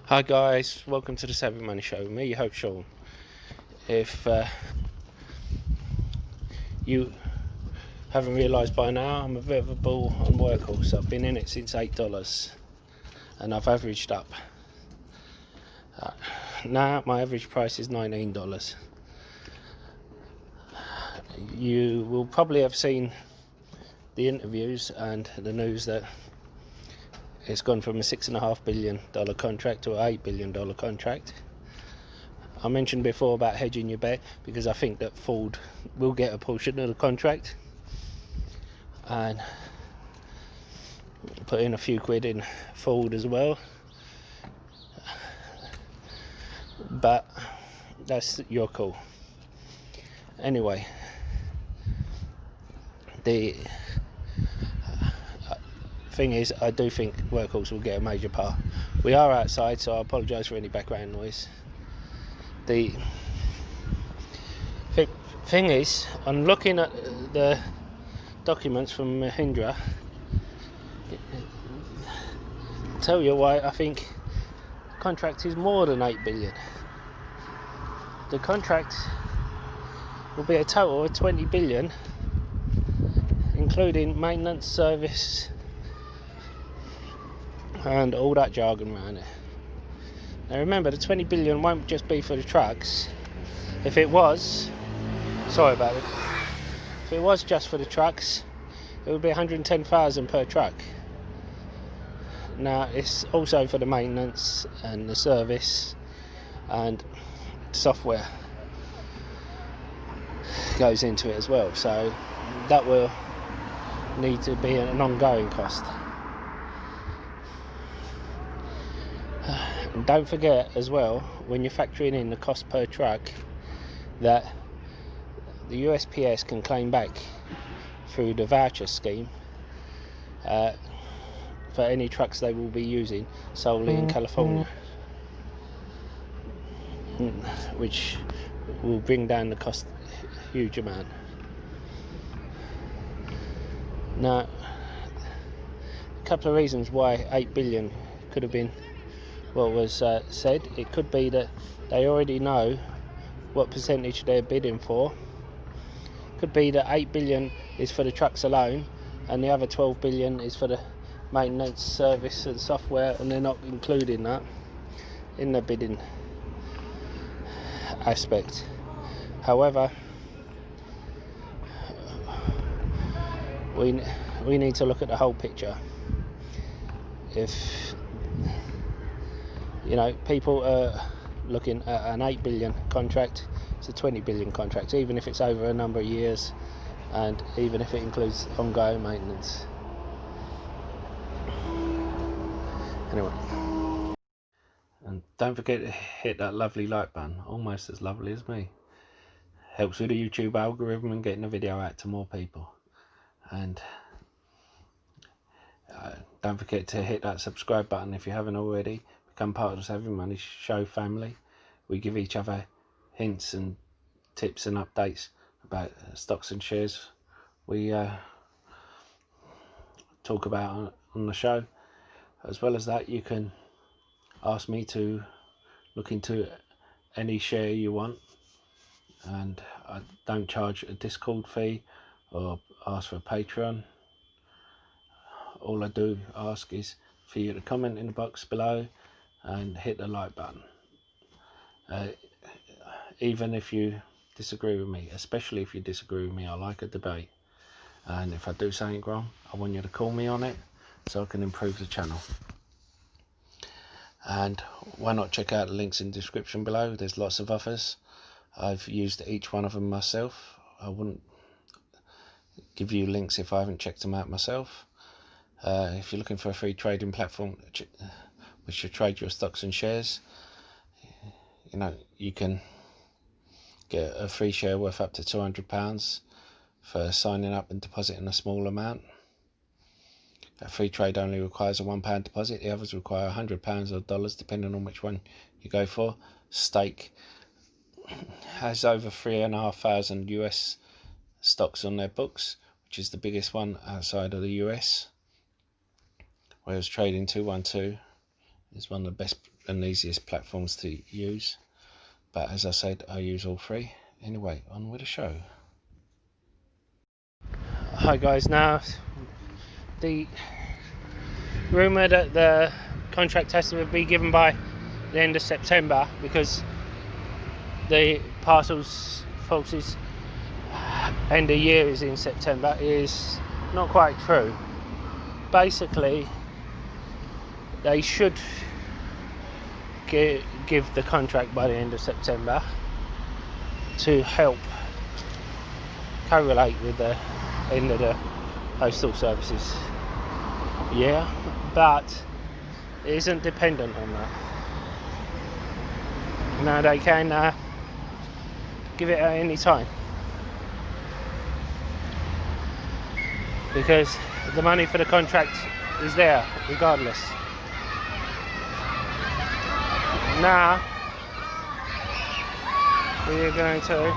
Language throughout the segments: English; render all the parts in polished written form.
Hi guys, welcome to the Savvy Money Show. Me, your host Sean. If you haven't realised by now, I'm a bit of a bull on Workhorse. I've been in it since $8 and I've averaged up. Now my average price is $19. You will probably have seen the interviews and the news that it's gone from a $6.5 billion contract to an $8 billion contract. I mentioned before about hedging your bet because I think that Ford will get a portion of the contract and put in a few quid in Ford as well, but that's your call. Anyway, the thing is, I do think Workhorse will get a major part. We are outside, so I apologise for any background noise. The thing is, I'm looking at the documents from Mahindra. Tell you why I think the contract is more than 8 billion. The contract will be a total of 20 billion, including maintenance, service, and all that jargon around it. Now remember, the 20 billion won't just be for the trucks. If it was, sorry about it, if it was just for the trucks, it would be 110,000 per truck. Now it's also for the maintenance and the service and software goes into it as well, so that will need to be an ongoing cost. And don't forget as well, when you're factoring in the cost per truck, that the USPS can claim back through the voucher scheme for any trucks they will be using solely in California, which will bring down the cost a huge amount. Now, a couple of reasons why 8 billion could have been what was said. It could be that they already know what percentage they're bidding for. Could be that 8 billion is for the trucks alone and the other 12 billion is for the maintenance, service and software, and they're not including that in the bidding aspect. However, we need to look at the whole picture. If people are looking at an 8 billion contract, it's a 20 billion contract, even if it's over a number of years and even if it includes ongoing maintenance. Anyway, and don't forget to hit that lovely like button, almost as lovely as me. Helps with the YouTube algorithm and getting the video out to more people. And don't forget to hit that subscribe button if you haven't already. Become part of the Savvy Money Show family. We give each other hints and tips and updates about stocks and shares we talk about on the show. As well as that, you can ask me to look into any share you want, and I don't charge a Discord fee or ask for a Patreon. All I do ask is for you to comment in the box below and hit the like button. Even if you disagree with me, especially if you disagree with me, I like a debate, and if I do something wrong, I want you to call me on it so I can improve the channel. And why not check out the links in the description below? There's lots of offers. I've used each one of them myself. I wouldn't give you links if I haven't checked them out myself. If you're looking for a free trading platform which should trade your stocks and shares, you can get a free share worth up to £200 for signing up and depositing a small amount. A free trade only requires a £1 deposit. The others require £100 or dollars, depending on which one you go for. Stake has over 3,500 US stocks on their books, which is the biggest one outside of the US. Whereas Trading 212 It's one of the best and easiest platforms to use. But as I said, I use all three. Anyway, on with the show. Hi guys, now the rumour that the contract has to be given by the end of September because the parcels folks' end of year is in September is not quite true. Basically, they should give the contract by the end of September to help correlate with the end of the postal services. Yeah, but it isn't dependent on that. Now they can give it at any time because the money for the contract is there regardless. Now we're going to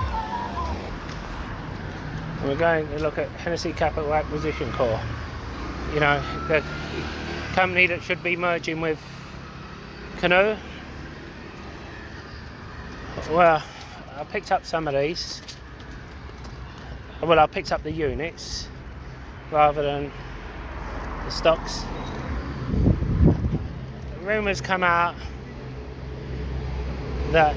look at Hennessy Capital Acquisition Corp. You know, the company that should be merging with Canoe. Well, I picked up some of these. Well, I picked up the units rather than the stocks. Rumours come out that,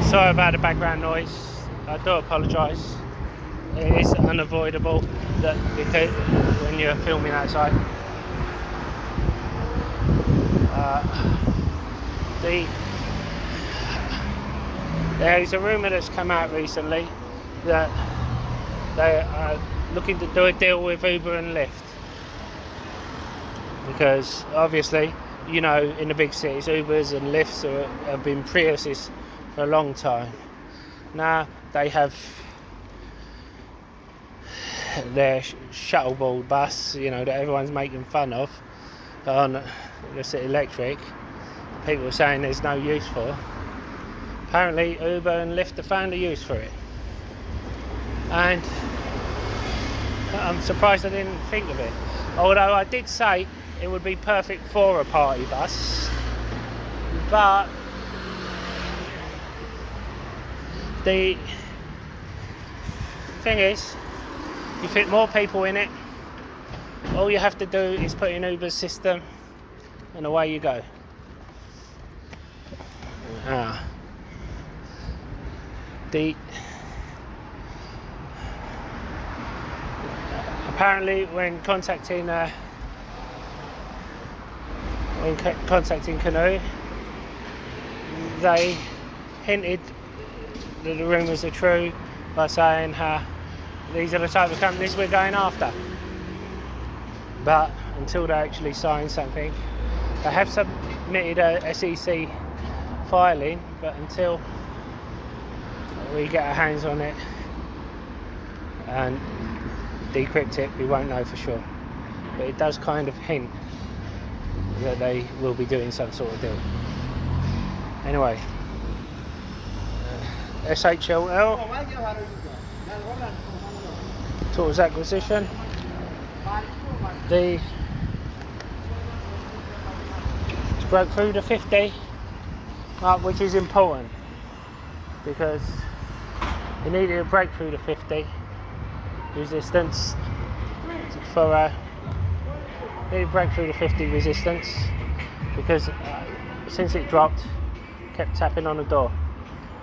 sorry about the background noise, I do apologise. It is unavoidable that because when you're filming outside. There is a rumour that's come out recently that they are looking to do a deal with Uber and Lyft, because obviously, you know, in the big cities, Ubers and Lyfts have been Priuses for a long time. Now they have their shuttleball bus, you know, that everyone's making fun of on this electric. People are saying there's no use for. Apparently Uber and Lyft have found a use for it, and I'm surprised I didn't think of it. Although I did say it would be perfect for a party bus, but the thing is, you fit more people in it. All you have to do is put in Uber's system and away you go. Apparently when contacting Canoe, they hinted that the rumours are true by saying these are the type of companies we're going after. But until they actually sign something, they have submitted a SEC filing, but until we get our hands on it and decrypt it, we won't know for sure. But it does kind of hint that they will be doing some sort of deal. Anyway, SHLL Tools Acquisition. It's broke through the 50 mark, which is important because you needed to break through the 50 resistance for needed to break through the 50 resistance because since it dropped, kept tapping on the door,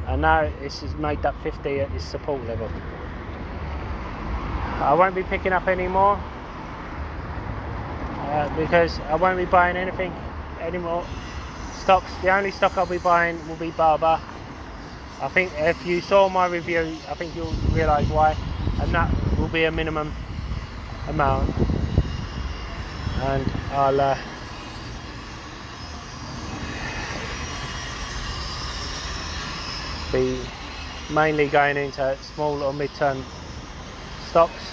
and now this has made that 50 at this support level. I won't be picking up anymore because I won't be buying anything anymore. Stocks, the only stock I'll be buying will be Barber. I think if you saw my review, I think you'll realise why, and that will be a minimum amount, and I'll be mainly going into small or mid-term stocks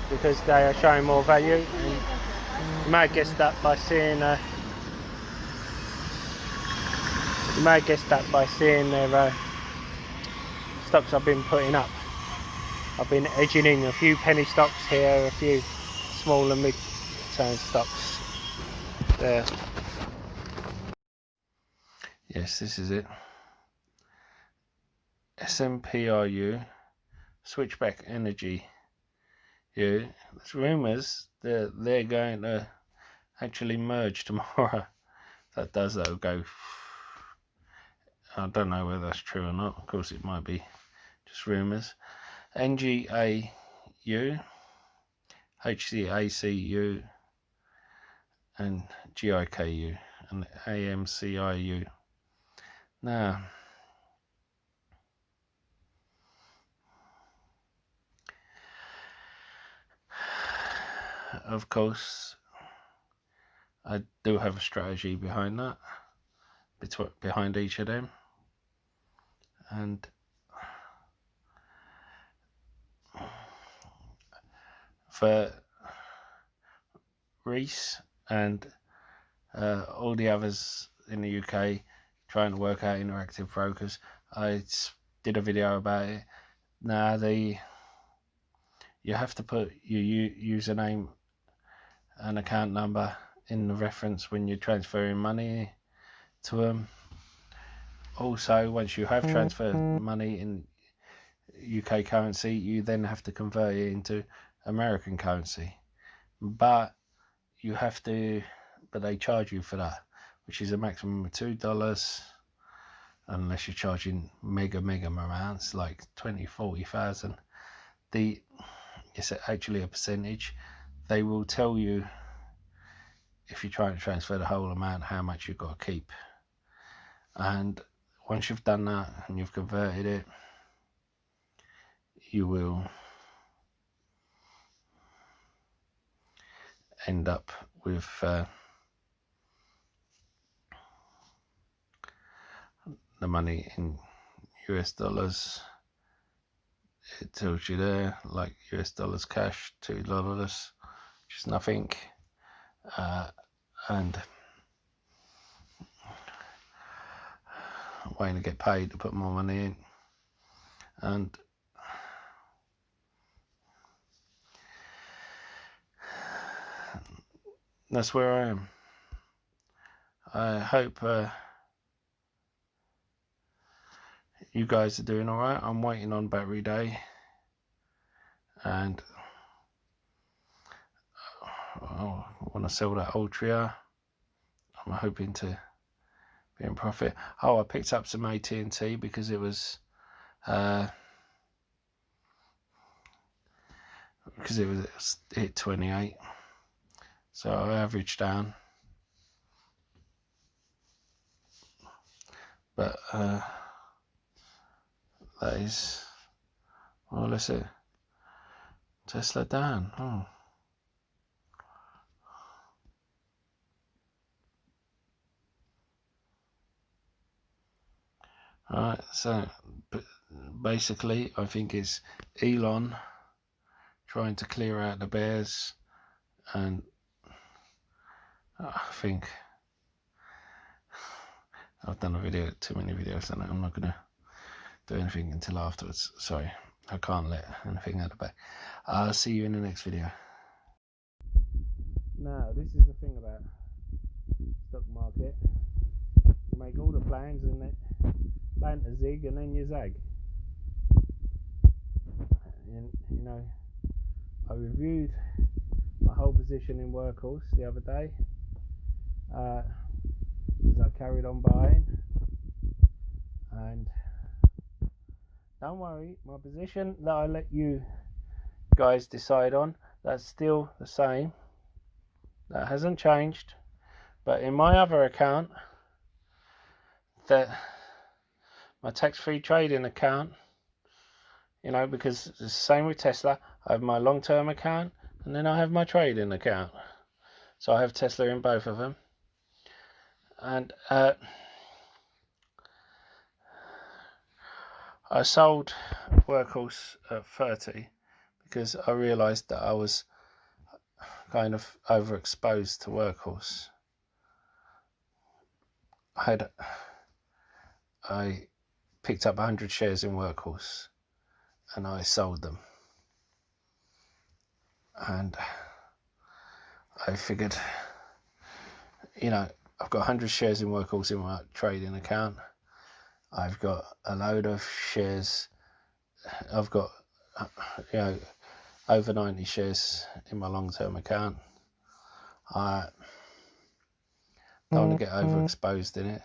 because they are showing more value, and you may have guessed that by seeing their stocks I've been putting up. I've been edging in a few penny stocks here, a few small and mid-term stocks there. Yes, this is it. SMPRU, Switchback Energy. There's rumours that they're going to actually merge tomorrow. That does, that'll go. I don't know whether that's true or not. Of course, it might be just rumours. NGAU, HCACU, and GIKU, and AMCIU. Now, of course, I do have a strategy behind that, behind each of them, and for Reese and all the others in the UK trying to work out interactive brokers, I did a video about it. Now, you have to put your username and account number in the reference when you're transferring money to them. Also, once you have transferred money in UK currency, you then have to convert it into American currency. But they charge you for that, which is a maximum of $2, unless you're charging mega amounts like 40,000. It's actually a percentage. They will tell you, if you're trying to transfer the whole amount, how much you've got to keep. And once you've done that and you've converted it, you will end up with the money in US dollars. It tells you there, like US dollars cash, $2, which is nothing. And waiting to get paid to put more money in. And that's where I am. I hope you guys are doing alright. I'm waiting on battery day, and I want to sell that Ultra. I'm hoping to be in profit. Oh, I picked up some AT&T because it was hit 28, so I averaged down. But that is, well, let's see, Tesla down. Oh. Alright, so basically I think it's Elon trying to clear out the bears, and I think I've done too many videos, and I'm not going to do anything until afterwards. Sorry, I can't let anything out of the back. I'll see you in the next video. Now, this is the thing about stock market. You make all the plans and then plan to zig, and then you zag. And, you know, I reviewed my whole position in Workhorse the other day, because I carried on buying, and don't worry, my position that I let you guys decide on, that's still the same. That hasn't changed. But in my other account, my tax-free trading account, you know, because it's the same with Tesla, I have my long-term account and then I have my trading account. So I have Tesla in both of them. And I sold Workhorse at 30 because I realised that I was kind of overexposed to Workhorse. I picked up 100 shares in Workhorse and I sold them. And I figured, you know, I've got 100 shares in Workhorse in my trading account. I've got a load of shares. I've got, you know, over 90 shares in my long-term account. I don't want to get overexposed in it.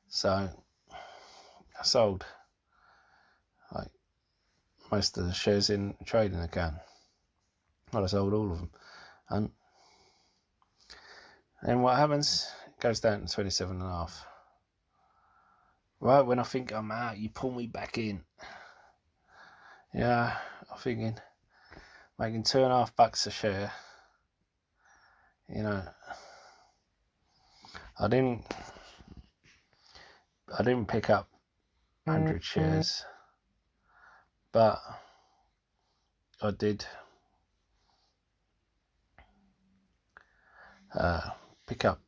So I sold like most of the shares in the trading account. Well, I sold all of them. And then what happens? It goes down to 27.5. Right when I think I'm out, you pull me back in. Yeah, I'm thinking making $2.50 a share. You know, I didn't pick up 100 shares, but I did pick up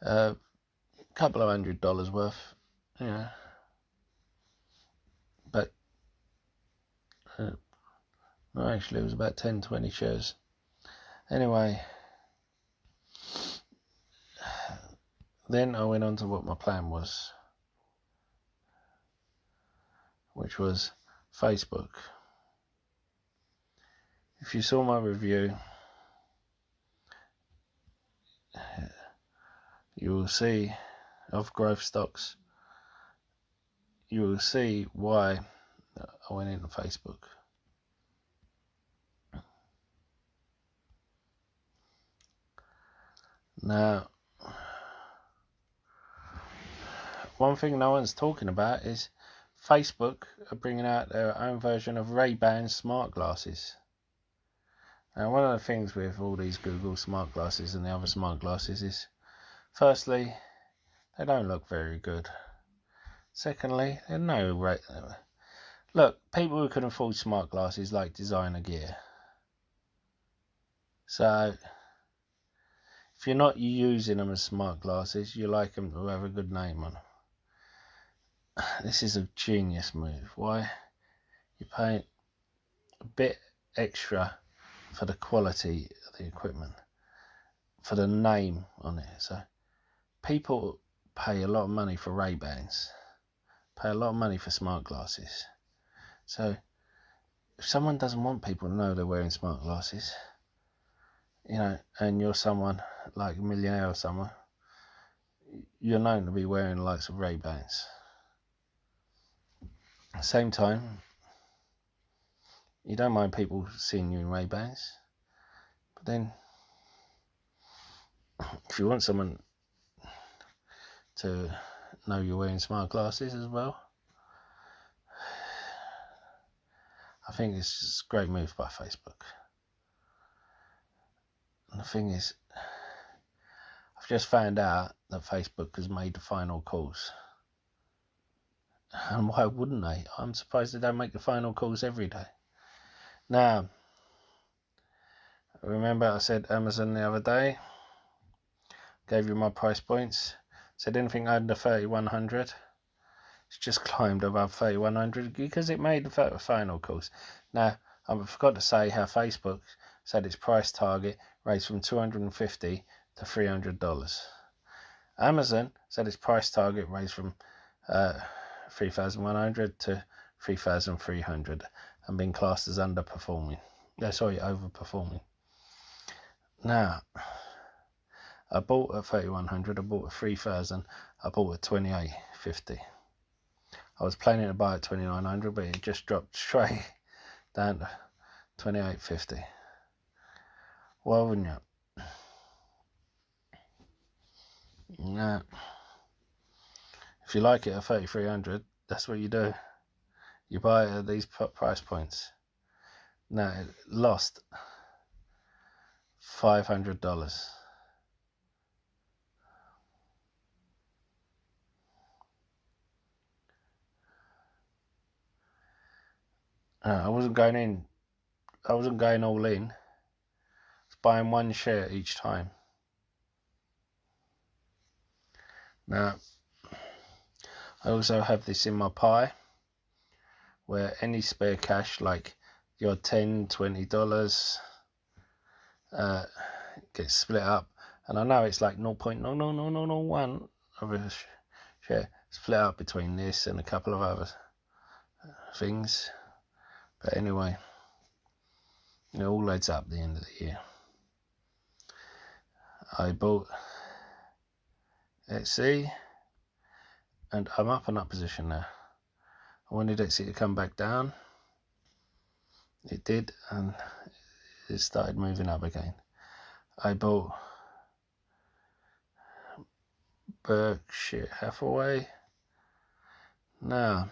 a couple of $100 worth, you know, but no, actually it was about 10-20 shares. Anyway, then I went on to what my plan was, which was Facebook. If you saw my review, you will see of growth stocks, you will see why I went into Facebook. Now, one thing no one's talking about is Facebook are bringing out their own version of Ray-Ban smart glasses. Now, one of the things with all these Google smart glasses and the other smart glasses is, firstly, they don't look very good. Secondly, they're no rate. Look, people who can afford smart glasses like designer gear. So, if you're not using them as smart glasses, you like them to have a good name on them. This is a genius move. Why? You're paying a bit extra for the quality of the equipment, for the name on it. So people pay a lot of money for Ray-Bans, pay a lot of money for smart glasses. So if someone doesn't want people to know they're wearing smart glasses, you know, and you're someone like a millionaire or someone, you're known to be wearing the likes of Ray-Bans. At the same time, you don't mind people seeing you in Ray-Bans, but then if you want someone to know you're wearing smart glasses as well, I think it's just a great move by Facebook. And the thing is, I've just found out that Facebook has made the final calls. And why wouldn't they? I'm surprised they don't make the final calls every day. Now, remember I said Amazon the other day, gave you my price points, said anything under 3,100. It's just climbed above 3,100 because it made the final calls. Now, I forgot to say how Facebook said its price target raised from $250 to $300. Amazon said its price target raised from 3,100 to 3,300 and been classed as overperforming. Now, I bought at 3,100, I bought at 3,000, I bought at 28.50. I was planning to buy at 2,900, but it just dropped straight down to 28.50. Why wouldn't you? Now, if you like it at 3,300, that's what you do. You buy it at these price points. Now, it lost $500. I wasn't going in. I wasn't going all in. I was buying one share each time. Now, I also have this in my pie, where any spare cash, like your $10, $20, gets split up. And I know it's like 0.00001 of a share split up between this and a couple of other things. But anyway, it all adds up at the end of the year. I bought Etsy and I'm up and up position now. I wanted Etsy to come back down. It did, and it started moving up again. I bought Berkshire Hathaway. Now,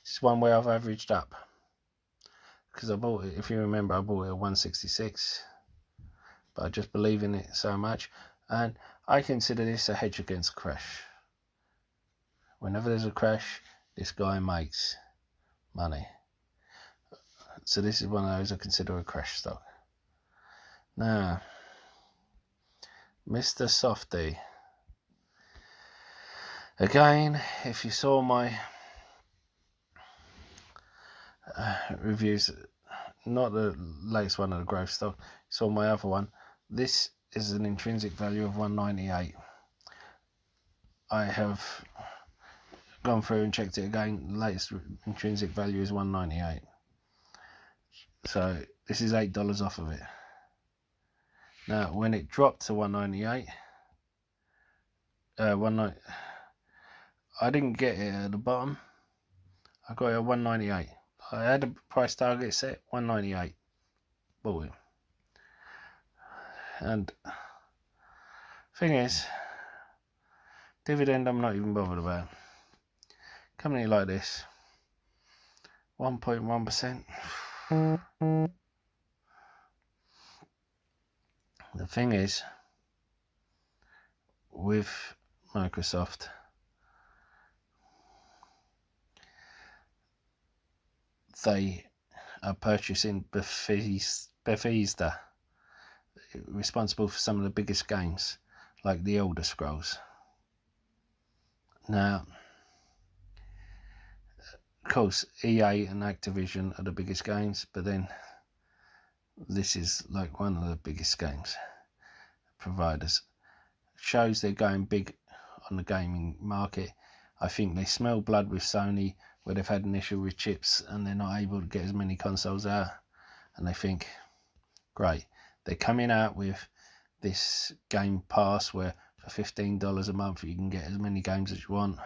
this is one where I've averaged up. Because I bought it, if you remember, I bought it at 166. But I just believe in it so much. And I consider this a hedge against a crash. Whenever there's a crash, this guy makes money. So this is one of those I consider a crash stock. Now, Mr. Softy. Again, if you saw my reviews, not the latest one of the growth stock, you saw my other one. This is an intrinsic value of 198. I have gone through and checked it again. The latest intrinsic value is 198. So this is $8 off of it. Now, when it dropped to 198, I didn't get it at the bottom. I got it at 198. I had a price target set, 198. Bought it. And thing is, dividend I'm not even bothered about. Company like this, 1.1%. The thing is, with Microsoft, they are purchasing Bethesda, responsible for some of the biggest games, like the Elder Scrolls. Now, of course, EA and Activision are the biggest games, but then this is like one of the biggest games providers. Shows they're going big on the gaming market. I think they smell blood with Sony, where they've had an issue with chips and they're not able to get as many consoles out, and they think, great, they're coming out with this Game Pass where for $15 a month you can get as many games as you want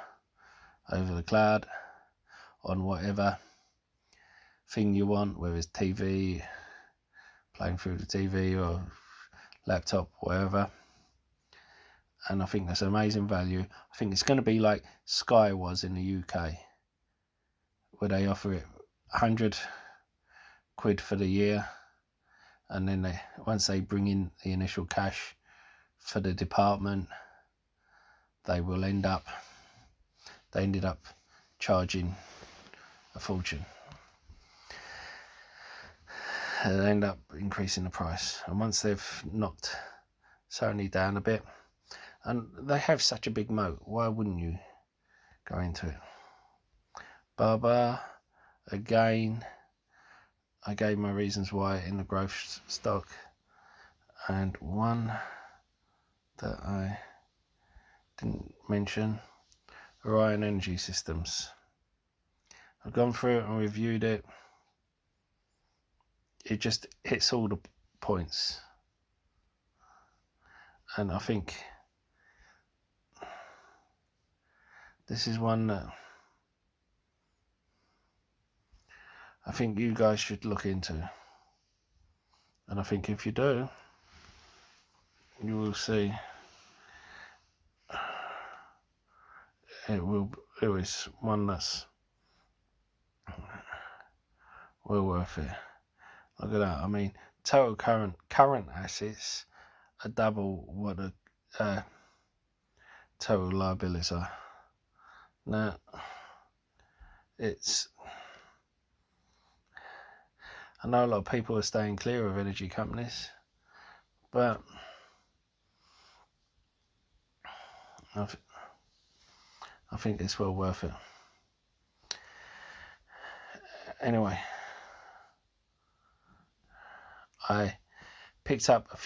over the cloud on whatever thing you want, whether it's TV, playing through the TV or laptop, whatever. And I think that's an amazing value. I think it's going to be like Sky was in the UK, where they offer it 100 quid for the year, and then once they bring in the initial cash for the department, they ended up charging a fortune. They end up increasing the price, and once they've knocked Sony down a bit, and they have such a big moat, why wouldn't you go into it? Baba, again, I gave my reasons why in the growth stock, and one that I didn't mention, Orion Energy Systems. I've gone through it and reviewed it. It just hits all the points, and I think this is one that I think you guys should look into, and I think if you do, you will see it is one that's well worth it. Look at that. I mean, total current assets are double what the total liabilities are. Now, I know a lot of people are staying clear of energy companies, but I think it's well worth it. anyway, I picked up a